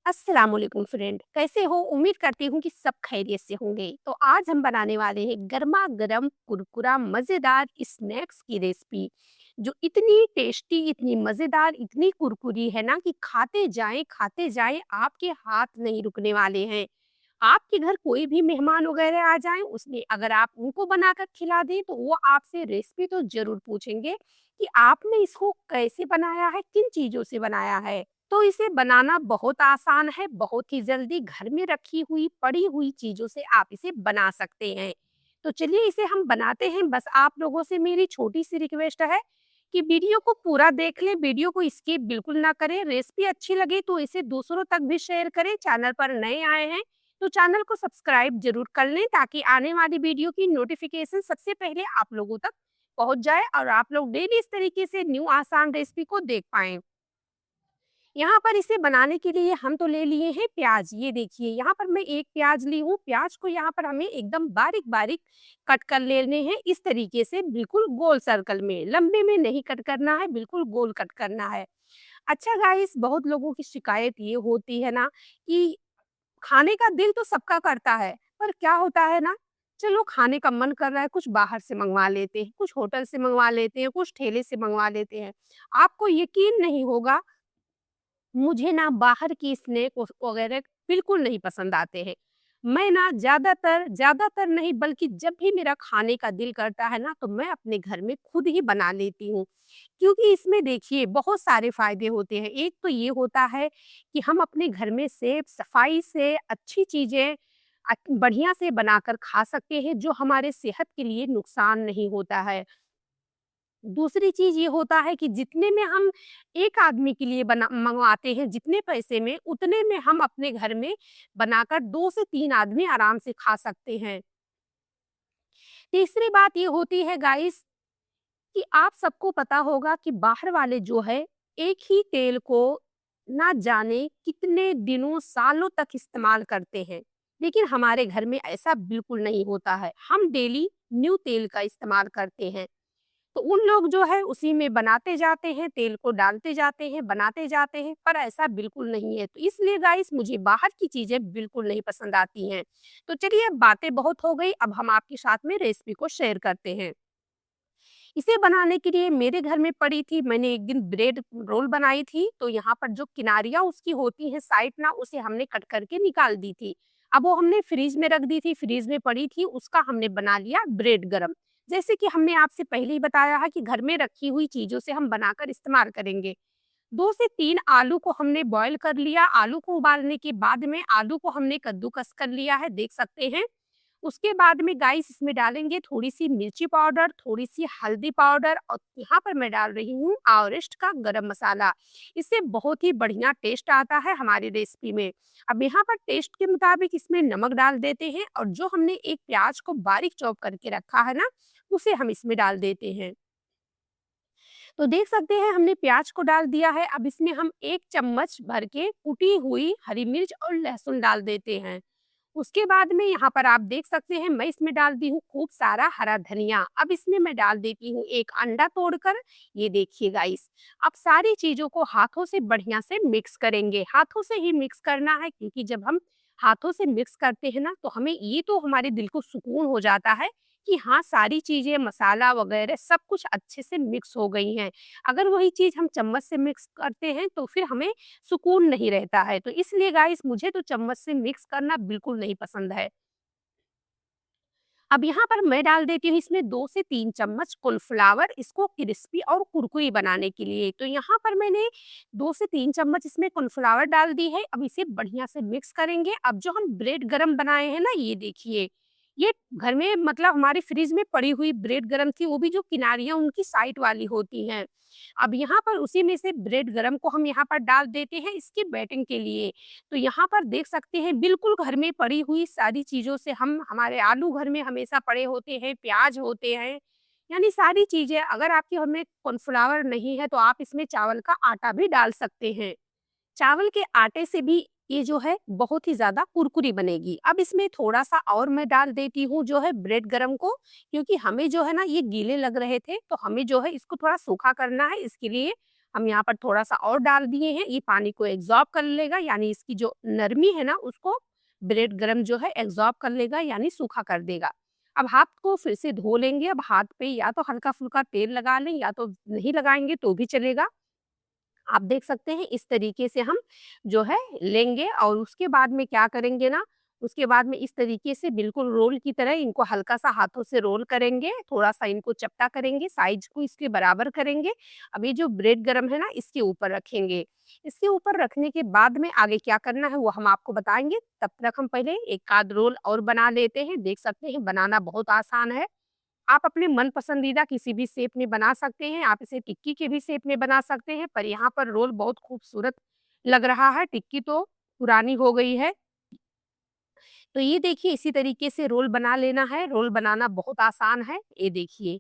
अस्सलाम वालेकुम फ्रेंड, कैसे हो? उम्मीद करती हूँ कि सब खैरियत से होंगे। तो आज हम बनाने वाले हैं गर्मा गर्म कुरकुरा मज़ेदार स्नैक्स की रेसिपी, जो इतनी टेस्टी, इतनी मज़ेदार, इतनी कुरकुरी है ना कि खाते जाएं, आपके हाथ नहीं रुकने वाले हैं। आपके घर कोई भी मेहमान वगैरह आ जाएं, उसमें अगर आप उनको बनाकर खिला दें, तो वो आपसे रेसिपी तो ज़रूर पूछेंगे कि आपने इसको कैसे बनाया है, किन चीज़ों से बनाया है। तो इसे बनाना बहुत आसान है, बहुत ही जल्दी घर में रखी हुई, पड़ी हुई चीज़ों से आप इसे बना सकते हैं। तो चलिए इसे हम बनाते हैं। बस आप लोगों से मेरी छोटी-सी रिक्वेस्ट है कि वीडियो को पूरा देख लें, वीडियो को स्किप बिल्कुल ना करें। रेसिपी अच्छी लगी तो इसे दूसरों तक भी शेयर करें। चैनल पर नए आए हैं तो चैनल को सब्सक्राइब ज़रूर कर लें, ताकि आने वाली वीडियो की नोटिफ़िकेशन सबसे पहले आप लोगों तक पहुँच जाए और आप लोग डेली इस तरीके से न्यू आसान रेसिपी को देख पाएँ। यहाँ पर इसे बनाने के लिए हम तो ले लिए हैं प्याज। ये देखिए, यहाँ पर मैं एक प्याज ली हूँ। प्याज को यहाँ पर हमें एकदम बारीक बारीक कट कर लेने हैं, इस तरीके से बिल्कुल गोल सर्कल में, लंबे में नहीं कट करना है, बिल्कुल गोल कट करना है। अच्छा गाइस, बहुत लोगों की शिकायत ये होती है ना कि खाने का दिल तो सबका करता है, पर क्या होता है ना, चलो खाने का मन कर रहा है, कुछ बाहर से मंगवा लेते हैं, कुछ होटल से मंगवा लेते हैं, कुछ ठेले से मंगवा लेते हैं। आपको यकीन नहीं होगा, मुझे ना बाहर की स्नैक वगैरह बिल्कुल नहीं पसंद आते हैं। मैं ना ज़्यादातर नहीं, बल्कि जब भी मेरा खाने का दिल करता है ना, तो मैं अपने घर में खुद ही बना लेती हूँ। क्योंकि इसमें देखिए बहुत सारे फ़ायदे होते हैं। एक तो ये होता है कि हम अपने घर में सेफ सफाई से अच्छी चीज़ें बढ़िया से बनाकर खा सकते हैं, जो हमारे सेहत के लिए नुकसान नहीं होता है। दूसरी चीज़ ये होता है कि जितने में हम एक आदमी के लिए बना मँगवाते हैं, जितने पैसे में, उतने में हम अपने घर में बनाकर 2 से 3 आदमी आराम से खा सकते हैं। तीसरी बात ये होती है गाइस, कि आप सबको पता होगा कि बाहर वाले जो है, एक ही तेल को ना जाने कितने दिनों, सालों तक इस्तेमाल करते हैं। लेकिन हमारे घर में ऐसा बिल्कुल नहीं होता है। हम डेली न्यू तेल का इस्तेमाल करते हैं। तो उन लोग जो है उसी में बनाते जाते हैं, तेल को डालते जाते हैं, बनाते जाते हैं, पर ऐसा बिल्कुल नहीं है। तो इसलिए गाइस, मुझे बाहर की चीज़ें बिल्कुल नहीं पसंद आती हैं। तो चलिए, अब बातें बहुत हो गई, अब हम आपके साथ में रेसिपी को शेयर करते हैं। इसे बनाने के लिए मेरे घर में पड़ी थी, मैंने एक दिन ब्रेड रोल बनाई थी, तो यहाँ पर जो किनारियाँ उसकी होती हैं साइड ना, उसे हमने कट करके निकाल दी थी। अब वो हमने फ्रिज में रख दी थी, फ्रिज में पड़ी थी, उसका हमने बना लिया ब्रेड गरम। जैसे कि हमने आपसे पहले ही बताया है कि घर में रखी हुई चीज़ों से हम बनाकर इस्तेमाल करेंगे। 2 से 3 आलू को हमने बॉयल कर लिया। आलू को उबालने के बाद में आलू को हमने कद्दूकस कर लिया है, देख सकते हैं। उसके बाद में गाइस इसमें डालेंगे थोड़ी-सी मिर्ची पाउडर, थोड़ी-सी हल्दी पाउडर, और यहाँ पर मैं डाल रही हूँ एवरेस्ट का गरम मसाला। इससे बहुत ही बढ़िया टेस्ट आता है हमारी रेसिपी में। अब यहाँ पर टेस्ट के मुताबिक इसमें नमक डाल देते हैं, और जो हमने एक प्याज को बारीक चॉप करके रखा है ना, उसे हम इसमें डाल देते हैं। तो देख सकते हैं हमने प्याज को डाल दिया है। अब इसमें हम 1 चम्मच भर के कुटी हुई हरी मिर्च और लहसुन डाल देते हैं। उसके बाद में यहाँ पर आप देख सकते हैं, मैं इसमें डाल दी हूँ खूब सारा हरा धनिया। अब इसमें मैं डाल देती हूँ 1 अंडा तोड़कर। ये देखिए गाइस, अब सारी चीज़ों को हाथों से बढ़िया से मिक्स करेंगे। हाथों से ही मिक्स करना है, क्योंकि जब हम हाथों से मिक्स करते हैं ना, तो हमें ये तो हमारे दिल को सुकून हो जाता है कि हाँ, सारी चीज़ें, मसाला वगैरह सब कुछ अच्छे से मिक्स हो गई हैं। अगर वही चीज़ हम चम्मच से मिक्स करते हैं, तो फिर हमें सुकून नहीं रहता है। तो इसलिए गाइस, मुझे तो चम्मच से मिक्स करना बिल्कुल नहीं पसंद है। अब यहाँ पर मैं डाल देती हूँ इसमें 2 से 3 चम्मच कॉर्नफ्लावर, इसको क्रिस्पी और कुरकुरी बनाने के लिए। तो यहाँ पर मैंने 2 से 3 चम्मच इसमें कॉर्नफ्लावर डाल दी है। अब इसे बढ़िया से मिक्स करेंगे। अब जो हम ब्रेड गरम बनाए हैं ना, ये देखिए, ये घर में मतलब हमारी फ्रिज में पड़ी हुई ब्रेड गरम थी, वो भी जो किनारियाँ उनकी साइड वाली होती हैं। अब यहाँ पर उसी में से ब्रेड गरम को हम यहाँ पर डाल देते हैं इसकी बैटिंग के लिए। तो यहाँ पर देख सकते हैं, बिल्कुल घर में पड़ी हुई सारी चीज़ों से हम, हमारे आलू घर में हमेशा पड़े होते हैं, प्याज होते हैं, यानी सारी चीज़ें। अगर आपके घर में कॉर्नफ्लावर नहीं है, तो आप इसमें चावल का आटा भी डाल सकते हैं। चावल के आटे से भी ये जो है बहुत ही ज़्यादा कुरकुरी बनेगी। अब इसमें थोड़ा-सा और मैं डाल देती हूँ जो है ब्रेड गरम को, क्योंकि हमें जो है ना ये गीले लग रहे थे, तो हमें जो है इसको थोड़ा सूखा करना है, इसके लिए हम यहाँ पर थोड़ा-सा और डाल दिए हैं, ये पानी को एब्ज़ॉर्ब कर लेगा, यानी इसकी जो नरमी है ना उसको ब्रेड गरम जो है एब्ज़ॉर्ब कर लेगा, यानी सूखा कर देगा। अब हाथ को फिर से धो लेंगे, अब हाथ पे या तो हल्का-फुल्का तेल लगा लें या तो नहीं लगाएँगे तो भी चलेगा। आप देख सकते हैं इस तरीके से हम जो है लेंगे और उसके बाद में क्या करेंगे ना, उसके बाद में इस तरीके से बिल्कुल रोल की तरह इनको हल्का-सा हाथों से रोल करेंगे, थोड़ा-सा इनको चपटा करेंगे, साइज़ को इसके बराबर करेंगे। अब ये जो ब्रेड गरम है ना, इसके ऊपर रखेंगे। इसके ऊपर रखने के बाद में आगे क्या करना है वो हम आपको बताएँगे, तब तक हम पहले एक आध रोल और बना लेते हैं। देख सकते हैं बनाना बहुत आसान है। आप अपने मन पसंदीदा किसी भी शेप में बना सकते हैं, आप इसे टिक्की के भी शेप में बना सकते हैं, पर यहाँ पर रोल बहुत खूबसूरत लग रहा है, टिक्की तो पुरानी हो गई है। तो ये देखिए इसी तरीके से रोल बना लेना है, रोल बनाना बहुत आसान है, ये देखिए।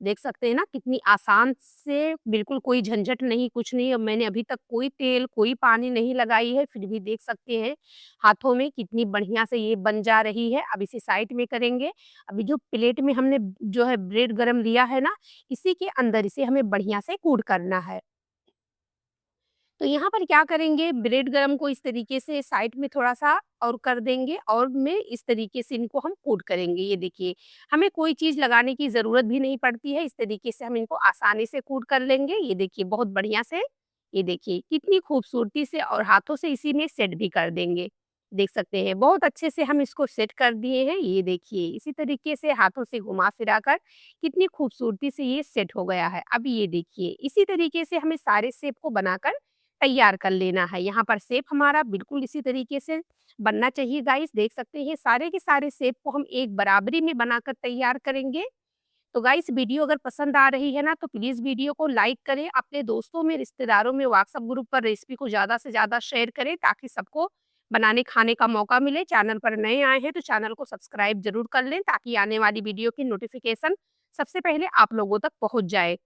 देख सकते हैं ना कितनी आसान से बिल्कुल कोई झंझट नहीं, कुछ नहीं और मैंने अभी तक कोई तेल, कोई पानी नहीं लगाई है, फिर भी देख सकते हैं हाथों में कितनी बढ़िया से ये बन जा रही है। अब इसे साइड में करेंगे। अभी जो प्लेट में हमने जो है ब्रेड गरम लिया है ना, इसी के अंदर इसे हमें बढ़िया से कूट करना है। तो यहाँ पर क्या करेंगे ब्रेड गरम को इस तरीके से साइड में थोड़ा-सा और कर देंगे और में इस तरीके से इनको हम कोट करेंगे। ये देखिए, हमें कोई चीज़ लगाने की ज़रूरत भी नहीं पड़ती है, इस तरीके से हम इनको आसानी से कोट कर लेंगे। ये देखिए बहुत बढ़िया से, ये देखिए कितनी खूबसूरती से और हाथों से इसी में सेट भी कर देंगे। देख सकते हैं बहुत अच्छे से हम इसको सेट कर दिए हैं। ये देखिए इसी तरीके से हाथों से घुमा-फिरा कर कितनी खूबसूरती से ये सेट हो गया है। अब ये देखिए, इसी तरीके से हमें सारे शेप को बनाकर तैयार कर लेना है। यहाँ पर शेप हमारा बिल्कुल इसी तरीके से बनना चाहिए गाइस। देख सकते हैं सारे के सारे शेप को हम एक बराबरी में बनाकर तैयार करेंगे। तो गाइस वीडियो अगर पसंद आ रही है ना तो प्लीज़ वीडियो को लाइक करें, अपने दोस्तों में, रिश्तेदारों में, व्हाट्सएप ग्रुप पर रेसिपी को ज़्यादा से ज़्यादा शेयर करें ताकि सबको बनाने खाने का मौका मिले। चैनल पर नए आए हैं तो चैनल को सब्सक्राइब ज़रूर कर लें ताकि आने वाली वीडियो की नोटिफ़िकेशन सबसे पहले आप लोगों तक पहुँच जाए।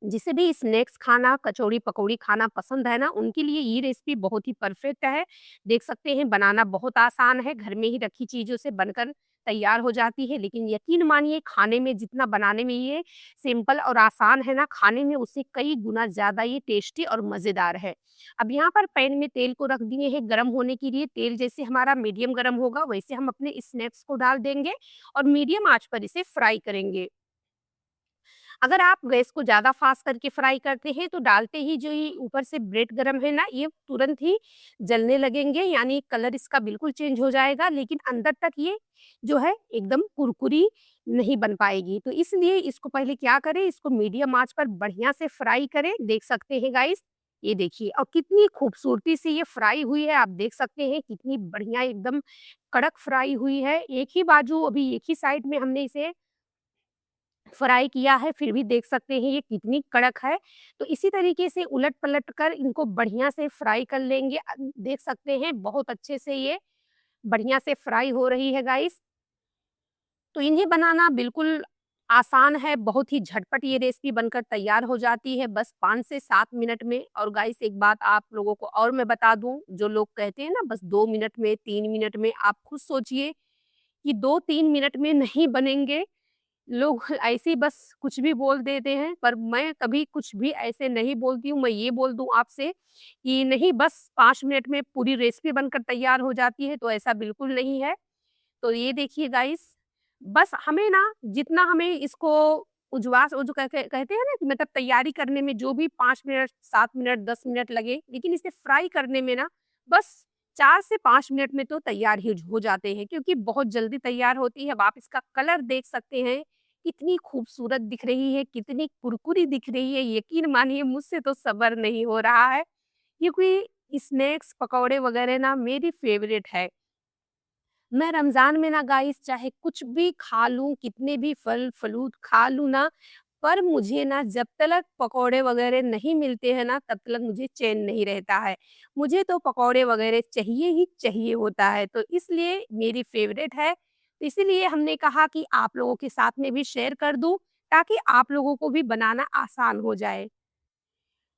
जिसे भी स्नैक्स खाना, कचौड़ी-पकौड़ी खाना पसंद है ना, उनके लिए ये रेसिपी बहुत ही परफेक्ट है। देख सकते हैं बनाना बहुत आसान है, घर में ही रखी चीज़ों से बनकर तैयार हो जाती है। लेकिन यकीन मानिए खाने में जितना बनाने में ये सिंपल और आसान है ना, खाने में उससे कई गुना ज़्यादा ये टेस्टी और मज़ेदार है। अब यहाँ पर पैन में तेल को रख दिए हैं गरम होने के लिए, तेल जैसे हमारा मीडियम गरम होगा, वैसे हम अपने स्नैक्स को डाल देंगे और मीडियम आँच पर इसे फ्राई करेंगे। अगर आप गैस को ज़्यादा फ़ास्ट करके फ्राई करते हैं तो डालते ही जो ये ऊपर से ब्रेड गरम है ना, ये तुरंत ही जलने लगेंगे यानी कलर इसका बिल्कुल चेंज हो जाएगा, लेकिन अंदर तक ये जो है एकदम कुरकुरी नहीं बन पाएगी। तो इसलिए इसको पहले क्या करें, इसको मीडियम आँच पर बढ़िया से फ्राई करें। देख सकते हैं गाइस, ये देखिए और कितनी खूबसूरती से ये फ्राई हुई है, आप देख सकते हैं कितनी बढ़िया एकदम कड़क फ्राई हुई है। एक ही बाजू अभी एक ही साइड में हमने इसे फ्राई किया है, फिर भी देख सकते हैं ये कितनी कड़क है। तो इसी तरीके से उलट-पलट कर इनको बढ़िया से फ्राई कर लेंगे। देख सकते हैं बहुत अच्छे से ये बढ़िया से फ्राई हो रही है गाइस। तो इन्हें बनाना बिल्कुल आसान है, बहुत ही झटपट ये रेसिपी बनकर तैयार हो जाती है बस 5 से 7 मिनट में। और गाइस एक बात आप लोगों को और मैं बता दूँ, जो लोग कहते हैं ना बस 2 मिनट में, 3 मिनट में, आप खुद सोचिए कि 2-3 मिनट में नहीं बनेंगे। लोग ऐसे ही बस कुछ भी बोल देते हैं, पर मैं कभी कुछ भी ऐसे नहीं बोलती हूँ। मैं ये बोल दूँ आपसे कि नहीं बस 5 मिनट में पूरी रेसिपी बनकर तैयार हो जाती है, तो ऐसा बिल्कुल नहीं है। तो ये देखिए गाइस, बस हमें ना जितना हमें इसको उजवास वो जो कहते हैं ना कि मतलब तैयारी करने में जो भी 5 मिनट, 7 मिनट, 10 मिनट लगे, लेकिन इसे फ्राई करने में ना बस 4 से 5 मिनट में तो तैयार ही हो जाते हैं क्योंकि बहुत जल्दी तैयार होती है। अब आप इसका कलर देख सकते हैं, कितनी खूबसूरत दिख रही है, कितनी कुरकुरी दिख रही है। यकीन मानिए मुझसे तो सब्र नहीं हो रहा है क्योंकि स्नैक्स, पकौड़े वगैरह ना मेरी फेवरेट है। मैं रमज़ान में ना गाइस चाहे कुछ भी खा लूँ, कितने भी फल-फलूट खा लूँ ना, पर मुझे ना जब तलक पकौड़े वग़ैरह नहीं मिलते हैं ना, तब तलक मुझे चैन नहीं रहता है। मुझे तो पकौड़े वग़ैरह चाहिए ही चाहिए होता है, तो इसलिए मेरी फ़ेवरेट है। तो इसीलिए हमने कहा कि आप लोगों के साथ में भी शेयर कर दूँ, ताकि आप लोगों को भी बनाना आसान हो जाए।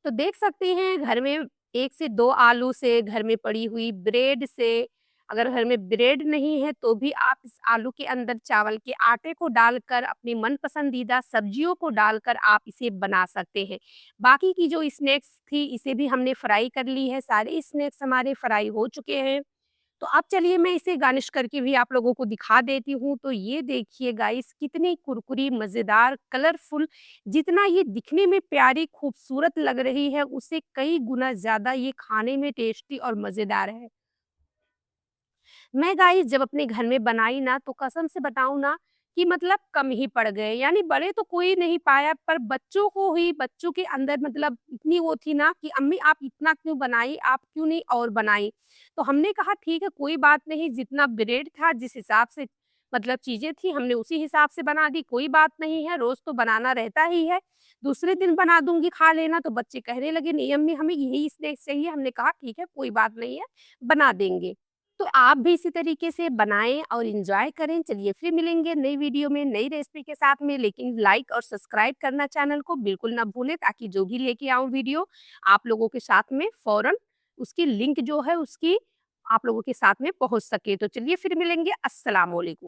तो देख सकते हैं घर में 1 से 2 आलू से, घर में पड़ी हुई ब्रेड से अगर घर में ब्रेड नहीं है तो भी आप इस आलू के अंदर चावल के आटे को डालकर अपनी मन पसंदीदा सब्जियों को डालकर आप इसे बना सकते हैं। बाकी की जो स्नैक्स थी इसे भी हमने फ्राई कर ली है, सारे स्नैक्स हमारे फ्राई हो चुके हैं। तो अब चलिए मैं इसे गार्निश करके भी आप लोगों को दिखा देती हूँ। तो ये देखिए गाइस कितनी कुरकुरी, मज़ेदार, कलरफुल, जितना ये दिखने में प्यारी, खूबसूरत लग रही है, उससे कई गुना ज़्यादा ये खाने में टेस्टी और मज़ेदार है। मैं गाइस जब अपने घर में बनाई ना तो कसम से बताऊँ ना कि मतलब कम ही पड़ गए, यानी बड़े तो कोई नहीं पाया पर बच्चों को ही बच्चों के अंदर मतलब इतनी वो थी ना कि अम्मी आप इतना क्यों बनाई, आप क्यों नहीं और बनाई? तो हमने कहा ठीक है कोई बात नहीं, जितना ब्रेड था जिस हिसाब से मतलब चीज़ें थी हमने उसी हिसाब से बना दी, कोई बात नहीं है, रोज़ तो बनाना रहता ही है। दूसरे दिन बना दूँगी खा लेना, तो बच्चे कहने लगे नहीं अम्मी हमें यही स्नैक्स चाहिए, हमने कहा ठीक है कोई बात नहीं है, बना देंगे। तो आप भी इसी तरीके से बनाएँ और एन्जॉय करें। चलिए फिर मिलेंगे नई वीडियो में, नई रेसिपी के साथ में, लेकिन लाइक और सब्सक्राइब करना चैनल को बिल्कुल ना भूलें ताकि जो भी लेके आऊँ वीडियो, आप लोगों के साथ में फ़ौरन उसकी लिंक जो है उसकी आप लोगों के साथ में पहुँच सके। तो चलिए फिर मिलेंगे। अस्सलाम वालेकुम।